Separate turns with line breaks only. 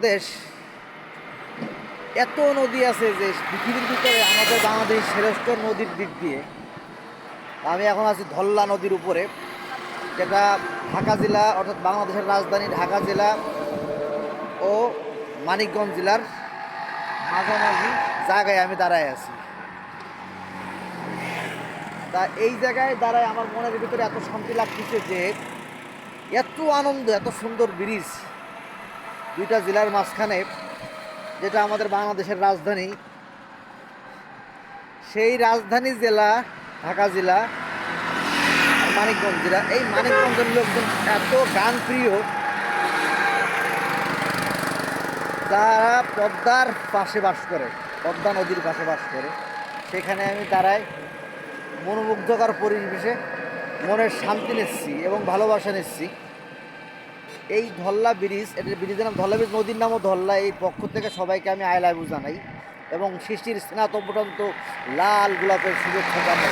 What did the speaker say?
দেশ এত নদী আছে যে পৃথিবীর ভিতরে আমাদের বাংলাদেশ শ্রেষ্ঠ নদীর দিক দিয়ে আমি এখন আছি ধল্লা নদীর উপরে, যেটা ঢাকা জেলা অর্থাৎ বাংলাদেশের রাজধানী ঢাকা জেলা ও মানিকগঞ্জ জেলার মাঝামাঝি জায়গায় আমি দাঁড়ায় আছি। তা এই জায়গায় দাঁড়ায় আমার মনের ভিতরে এত শান্তি লাগতেছে যে এত আনন্দ, এত সুন্দর ব্রিজ দুইটা জেলার মাঝখানে, যেটা আমাদের বাংলাদেশের রাজধানী, সেই রাজধানী জেলা ঢাকা জেলা আর মানিকগঞ্জ জেলা। এই মানিকগঞ্জের লোকজন এত গান প্রিয়, যারা পদ্মার পাশে বাস করে, পদ্মা নদীর পাশে বাস করে, সেখানে আমি দাঁড়াই মনোমুগ্ধকর পরিবেশে মনের শান্তি নিচ্ছি এবং ভালোবাসা নিচ্ছি। এই ধল্লা ব্রিজ, এটার ব্রিজের নাম ধল্লা ব্রিজ, নদীর নামও ধল্লা। এই পক্ষ থেকে সবাইকে আমি আই লাভ ইউ জানাই এবং সৃষ্টির স্নাতক পর্যন্ত লাল গোলাপের শুভেচ্ছা জানাই।